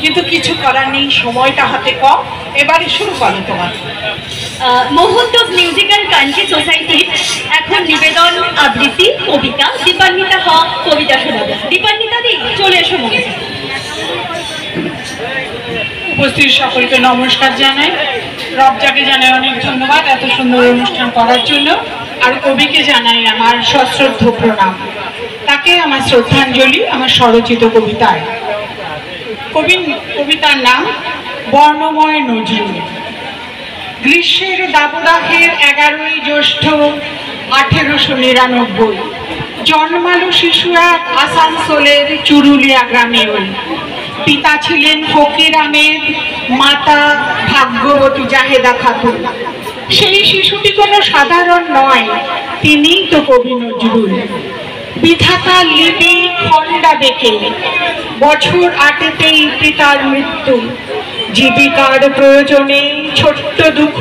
কিন্তু কিছু করার নেই, সময়টা হাতে কম। এবারে শুরু করো তোমার। মোহনদোস মিউজিক্যাল কান্ট্রি সোসাইটির এখন নিবেদন আবৃত্তি কবিতা দীপান্বিতা হক কবিতা শোনাবে। দীপান্বিতা দি চলে এসো মনে। উপস্থিত সকলকে নমস্কার জানাই। রবজাকে জানাই অনেক ধন্যবাদ এত সুন্দর অনুষ্ঠান করার জন্য। আর কবিকে জানাই আমার সশ্রদ্ধ প্রণাম, তাকে আমার শ্রদ্ধাঞ্জলি আমার স্বরচিত কবিতায়। কবিতার নাম বর্ণময় নজরুল। গ্রীষ্মের দাবদাহের 11ই জ্যৈষ্ঠ 1899 জন্মালো শিশু এক আসানসোলের চুরুলিয়া গ্রামে। ওই পিতা ছিলেন ফকির আহমেদ, মাতা ভাগ্যবতী জাহেদা খাতুন। সেই শিশুটি কোনো সাধারণ নয়, তিনিই তো কবি নজরুল। বিধাতা লিপি খণ্ডা দেখে বছর 8তেই পিতার মৃত্যু। জীবিকার প্রয়োজনে ছোট্ট দুঃখ